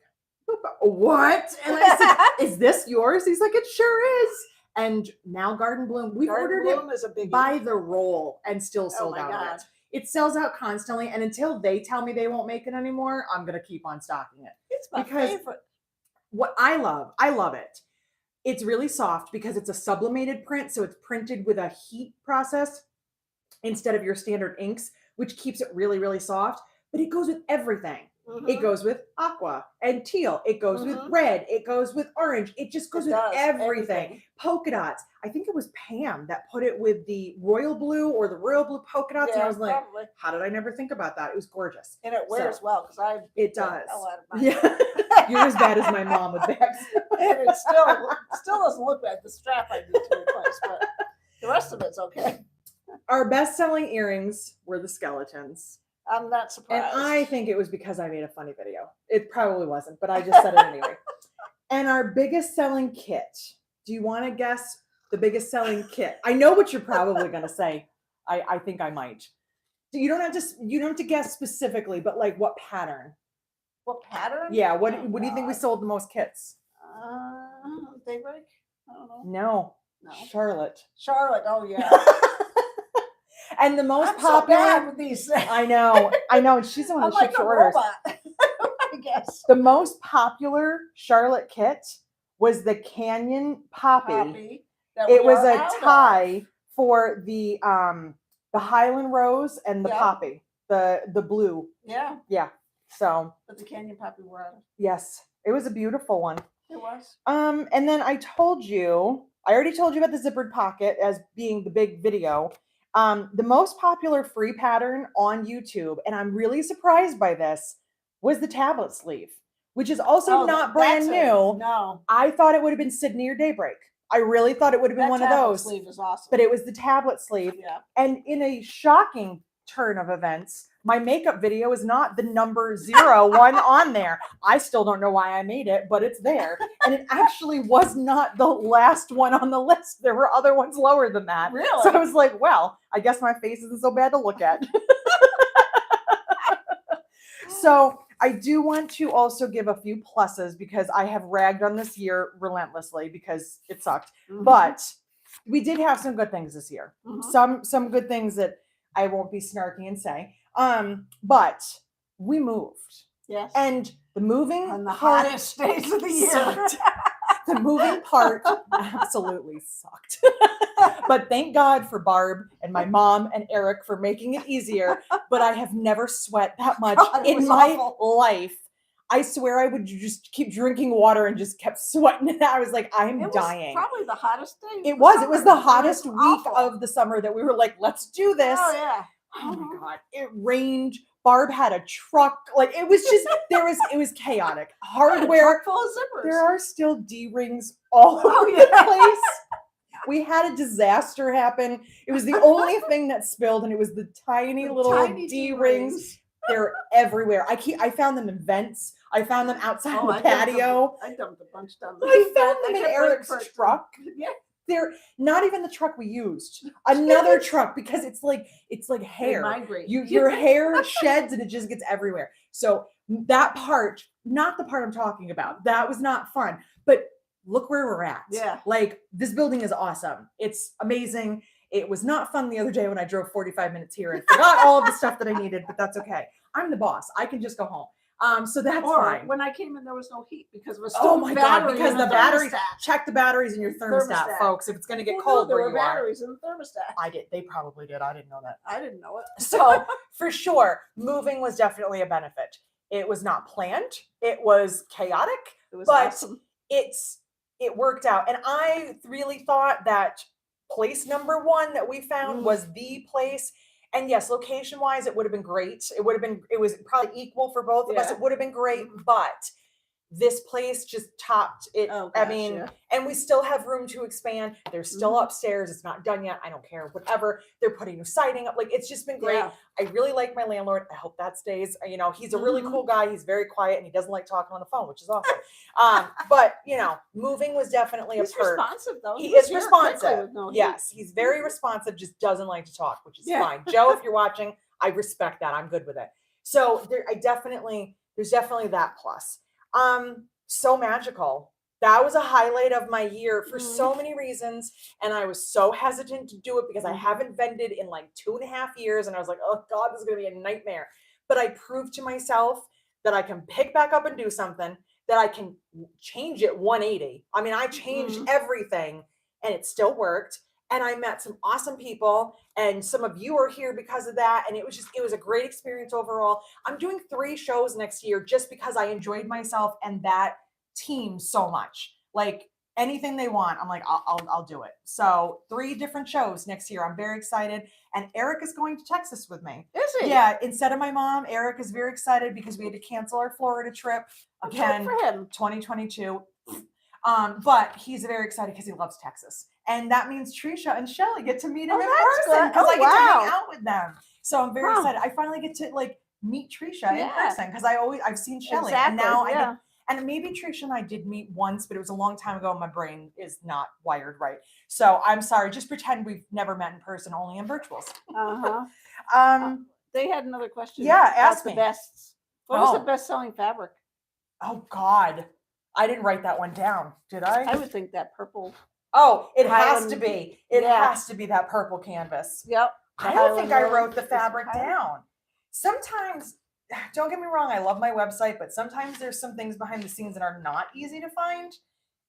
"What?" And I said, "Is this yours?" He's like, "It sure is." And now Garden Bloom, we ordered it by the roll and still sold out of it. It sells out constantly. And until they tell me they won't make it anymore, I'm going to keep on stocking it. It's my favorite. What I love it. It's really soft because it's a sublimated print. So it's printed with a heat process instead of your standard inks, which keeps it really, really soft. But it goes with everything. Mm-hmm. It goes with aqua and teal. It goes with red. It goes with orange. It just goes with everything. Polka dots. I think it was Pam that put it with the royal blue or the royal blue polka dots. And I was like, how did I never think about that? It was gorgeous. And it wears well because it does. Yeah. You're as bad as my mom with bags. And it still doesn't look bad. The strap I need to replace, but the rest of it's okay. Our best-selling earrings were the skeletons. I'm not surprised. And I think it was because I made a funny video. It probably wasn't, but I just said it anyway. And our biggest selling kit. Do you want to guess the biggest selling kit? I know what you're probably going to say. I think I might. You don't have to guess specifically, but like what pattern? What pattern? Yeah. What do you think we sold the most kits? Daybreak? I don't know. No. Charlotte. Oh yeah. And the most I'm popular. So bad with these things. I know. And she's the one that ships your orders. I guess. The most popular Charlotte kit was the Canyon Poppy. Poppy that It we was are a out of. tie for the Highland Rose and the Yep. Poppy, the blue. Yeah, Yeah. So but the Canyon Poppy we're out of. yes, it was a beautiful one. It was. And then I already told you about the zippered pocket as being the big video. The most popular free pattern on YouTube, and I'm really surprised by this, was the tablet sleeve, which is also not brand new. No. I thought it would have been Sydney or Daybreak. I really thought it would have been one of those. Sleeve is awesome. But it was the tablet sleeve. Yeah. And in a shocking turn of events, my makeup video is not the number 01 on there. I still don't know why I made it, but it's there. And it actually was not the last one on the list. There were other ones lower than that. Really? So I was like, well, I guess my face isn't so bad to look at. So I do want to also give a few pluses because I have ragged on this year relentlessly because it sucked. Mhm. But we did have some good things this year. Mhm. Some good things that I won't be snarky and say. But we moved. Yes. And the moving on the part hottest days of the year. sucked. The moving part absolutely sucked. But thank God for Barb and my mom and Eric for making it easier. But I have never sweat that much God, it in was my awful. life. I swear I would just keep drinking water and just kept sweating. I was like, I'm It dying. was probably the hottest day. It was the summer. hottest It was week awful. of the summer that we were like, let's do this. Oh yeah. Oh my God. It rained. Barb had a truck. Like it was just, it was chaotic. Hardware. Truck full of zippers. There are still D-rings all over the place. We had a disaster happen. It was the only thing that spilled, and it was the tiny little D-rings. They're everywhere. I found them in vents. I found them outside the patio. I dumped a bunch down. I found them in Eric's truck. Yeah. They're not even the truck we used. Another truck because it's like hair. Your hair sheds and it just gets everywhere. So that part, not the part I'm talking about. That was not fun. But look where we're at. Yeah. Like this building is awesome. It's amazing. It was not fun the other day when I drove 45 minutes here and forgot all of the stuff that I needed, but that's okay. I'm the boss. I can just go home. So that's fine. When I came in, there was no heat because it was still because the batteries. Check the batteries in your thermostat, folks. If it's going to get cold, there where were you batteries in the thermostat. I did. They probably did. I didn't know that. I didn't know it. So for sure, moving was definitely a benefit. It was not planned. It was chaotic. It was but awesome. It worked out, and I really thought that place number 1 that we found was the place. And yes, location-wise, it would have been great. It was probably equal for both of us. It would have been great, but this place just topped it. Oh, gosh, and we still have room to expand. They're still upstairs. It's not done yet. I don't care. Whatever. They're putting new siding up. Like, it's just been great. Yeah. I really like my landlord. I hope that stays. He's a really cool guy. He's very quiet and he doesn't like talking on the phone, which is awesome. But moving was definitely a perk. He's responsive though. He is responsive. Yes, he's very responsive, just doesn't like to talk, which is fine. Joe, if you're watching, I respect that. I'm good with it. So there's definitely that plus. So magical. That was a highlight of my year for so many reasons. And I was so hesitant to do it because I haven't vended in like 2.5 years. And I was like, oh God, this is going to be a nightmare. But I proved to myself that I can pick back up and do something, that I can change it 180. I mean, I changed everything and it still worked. And I met some awesome people, and some of you are here because of that. And it was a great experience overall. I'm doing 3 shows next year just because I enjoyed myself and that team so much. Like anything they want, I'm like, I'll do it. So 3 different shows next year. I'm very excited. And Eric is going to Texas with me. Is he? Yeah. Instead of my mom, Eric is very excited because we had to cancel our Florida trip again. Good for him. 2022. But he's very excited because he loves Texas. And that means Trisha and Shelly get to meet him in person because I get to hang out with them. So I'm very excited. I finally get to meet Trisha in person because I've seen Shelly. And now and maybe Trisha and I did meet once, but it was a long time ago and my brain is not wired right. So I'm sorry. Just pretend we've never met in person, only in virtuals. They had another question. Yeah, ask me. The bests. What was the best-selling fabric? Oh God. I didn't write that one down, did I? I would think that purple. Oh, it has to be. It has to be that purple canvas. Yep. I don't think I wrote the fabric down. Sometimes, don't get me wrong, I love my website, but sometimes there's some things behind the scenes that are not easy to find.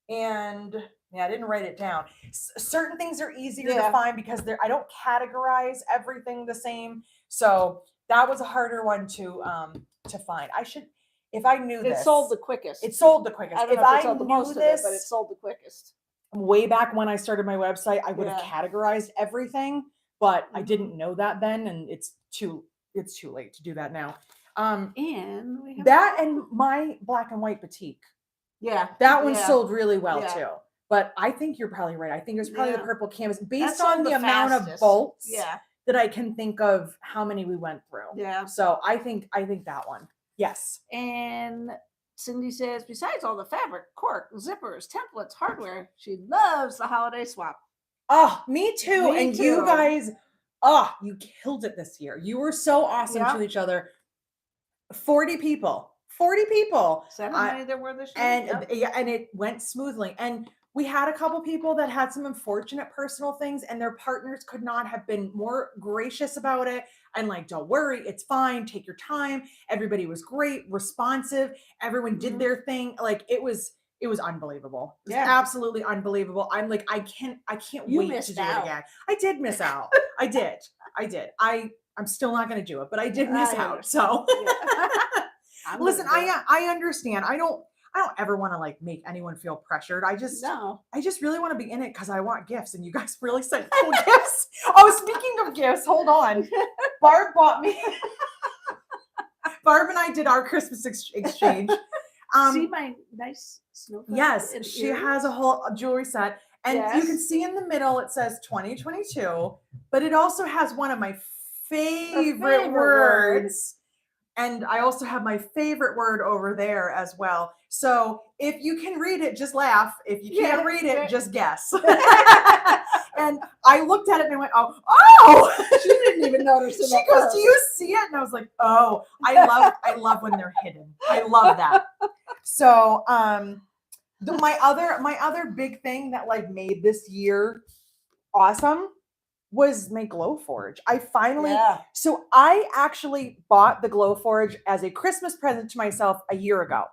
And yeah, I didn't write it down. Certain things are easier to Yeah. find because I don't categorize everything the same. So that was a harder one to find. If I knew It this, sold the quickest. it sold the quickest. I don't If know if it I sold the knew most of it, but it this sold the quickest. way back when I started my website, I would have Yeah. categorized everything, but I Mhm. didn't know that then, and it's too late to do that now. And we have That and my black and white batik. yeah, That one yeah. sold really well Yeah. too. But I think you're probably right. I think it was probably the Yeah. purple canvas That based sold on the the amount of fastest. bolts Yeah. that I can think of how many we went through. Yeah. So I think that one. Yes. And Cindy says, besides all the fabric, cork, zippers, templates, hardware, she loves the holiday swap. Oh, me too. Me And you too. guys, you killed it this year. You were so awesome Yep. to each other. 40 people. 40 people. Is that how many there were this year? And Yep. yeah, and it went smoothly. And we had a couple people that had some unfortunate personal things, and their partners could not have been more gracious about it. And like, don't worry, it's fine. Take your time. Everybody was great, responsive. Everyone did Mhm. their thing. Like it was unbelievable. It was Yeah. absolutely unbelievable. I'm like, I can't You wait to missed do it out. again. I did miss out. I did. I'm still not going to do it, but I did miss I out. understand. So Yeah. I'm listen, gonna do it. I understand. I don't ever want to like make anyone feel pressured. I just No. really want to be in it because I want gifts, and you guys really sent cool gifts. Oh, speaking of gifts, hold on. Barb bought me. Barb and I did our Christmas exchange. See my nice snowflake? Yes, and she earrings? has a whole jewelry set, and you can Yes. see in the middle it says 2022, but it also has one of my favorite word. words. And I also have my favorite word over there as well. So if you can read it, just laugh. If you can't Yeah, read it, yeah. just guess. And I looked at it and I went, oh! She didn't even notice it. She at goes, first. do you see it? And I was like, oh, I love when they're hidden. I love that. So my other big thing that like made this year awesome was my Glowforge. I finally, so I actually bought the Glowforge as a Christmas present to myself a year ago.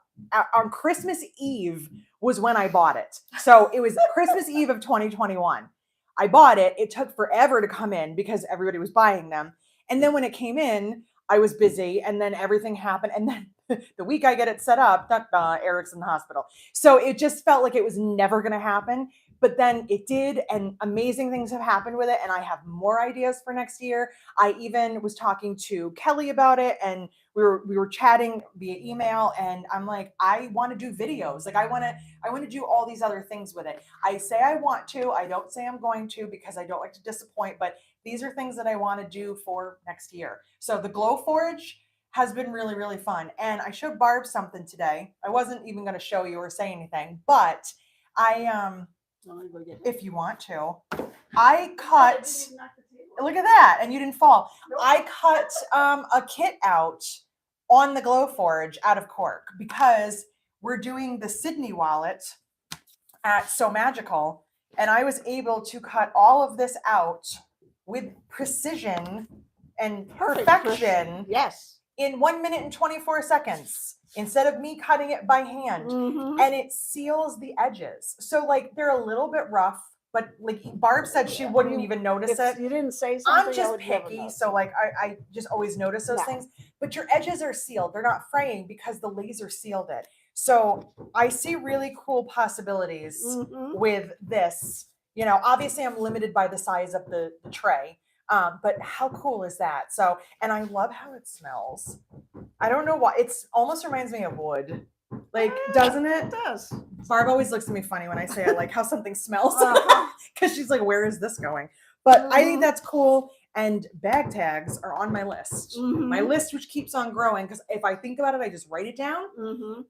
On Christmas Eve was when I bought it. So it was Christmas Eve of 2021. I bought it. It took forever to come in because everybody was buying them. And then when it came in, I was busy, and then everything happened. And then the week I get it set up, Eric's in the hospital. So it just felt like it was never going to happen. But then it did, and amazing things have happened with it, and I have more ideas for next year. I even was talking to Kelly about it, and we were chatting via email, and I'm like, I want to do videos. Like I want to do all these other things with it. I say I want to. I don't say I'm going to because I don't like to disappoint, but these are things that I want to do for next year. So the Glowforge has been really, really fun. And I showed Barb something today. I wasn't even going to show you or say anything, but if you want to, I cut, look at that, and you didn't fall. Nope. I cut a kit out on the Glowforge out of Cork because we're doing the Sydney wallet at So Magical, and I was able to cut all of this out with precision and perfection. Yes. In 1 minute and 24 seconds instead of me cutting it by hand. Mm-hmm. And it seals the edges. So like they're a little bit rough, but like Barb said she wouldn't even notice it. You didn't say something. I'm just picky, so like I just always notice those things. But your edges are sealed. They're not fraying because the laser sealed it. So I see really cool possibilities with this. You know, obviously I'm limited by the size of the tray. But how cool is that? So, and I love how it smells. I don't know why. It's almost reminds me of wood. Like, doesn't it? It does. Barb always looks at me funny when I say I like how something smells. Because she's like, where is this going? But I think that's cool. And bag tags are on my list. My list, which keeps on growing. Because if I think about it, I just write it down.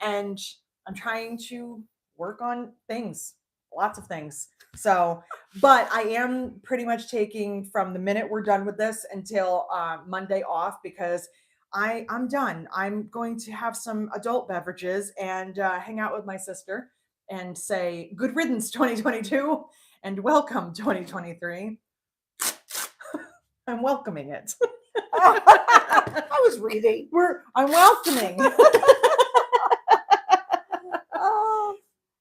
And I'm trying to work on things. Lots of things. So, but I am pretty much taking from the minute we're done with this until Monday off because I'm done. I'm going to have some adult beverages and hang out with my sister and say good riddance 2022 and welcome 2023. I'm welcoming it. I was reading. I'm welcoming.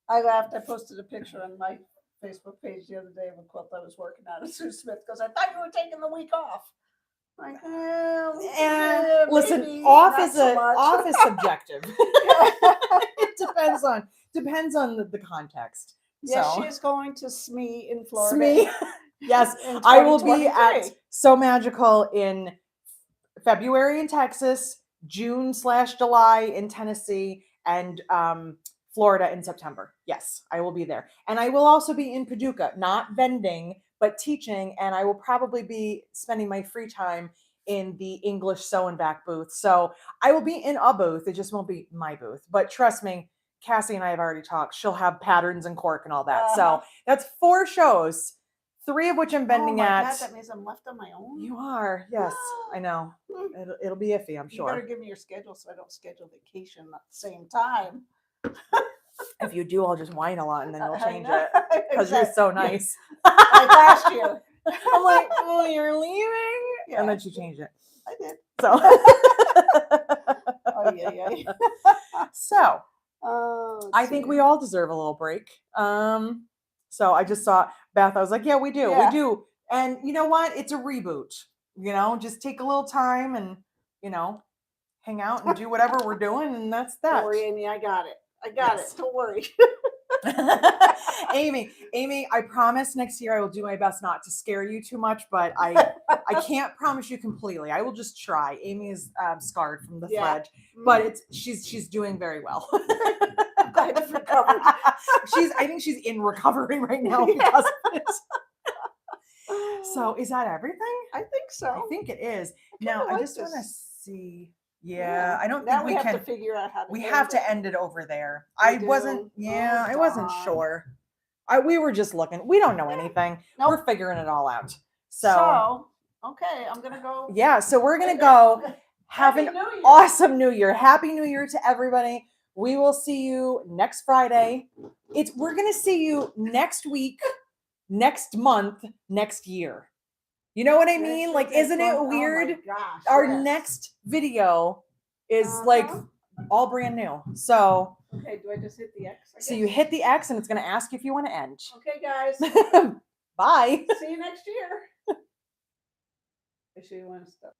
I laughed. I posted a picture on my Facebook page the other day of a quilt I was working on. And Sue Smith goes, "I thought you were taking the week off." I'm like, yeah, listen, maybe, off not is so much. off is subjective. It depends on the context. Yes, So. she is going to SME in Florida. SME. Yes, in I will be 2023. at So Magical in February in Texas, June/July in Tennessee, and Florida in September. Yes, I will be there. And I will also be in Paducah, not vending, but teaching. And I will probably be spending my free time in the English sew and back booth. So I will be in a booth. It just won't be my booth. But trust me, Cassie and I have already talked. She'll have patterns and Cork and all that. So that's 4 shows, 3 of which I'm vending at. God, that means I'm left on my own. You are, yes, I know. It'll be iffy, I'm sure. You better give me your schedule so I don't schedule vacation at the same time. If you do, I'll just whine a lot and then you'll change it because Exactly. you're so nice. Like last year. I'm like, oh, you're leaving? Yeah. And then she changed it. I did. So, Oh, yeah. So I Let's think see. we all deserve a little break. So I just saw Beth. I was like, yeah, we do. Yeah. We do. And you know what? It's a reboot. You know, just take a little time and, you know, hang out and do whatever we're doing. And that's that. Don't worry, Amy. I got it. Yes. Don't worry. Amy, I promise next year I will do my best not to scare you too much, but I can't promise you completely. I will just try. Amy is scarred from the Yeah. fledge, but she's doing very well. I'm glad you've recovered. I think she's in recovery right now because of it. So is that everything? I think so. I think it is. kinda Now I like just want to this. see. Yeah, I don't Now think we we have can. to figure out how to. We end have it. to end it over there. We I wasn't. do? Yeah, Oh, I wasn't darn. sure. We were just looking. We don't know anything. Nope. We're figuring it all out. So okay, I'm gonna go. Yeah, so we're gonna go have Happy an New Year. awesome New Year. Happy New Year to everybody. We will see you next Friday. We're gonna see you next week, next month, next year. You know what I mean? Like, isn't it weird? Oh my gosh, Our yes. next video is like all brand new. So Okay, do I just hit the X? I so you guess? hit the X and it's gonna ask you if you want to end. Okay, guys. Bye. See you next year. I sure you want to stop.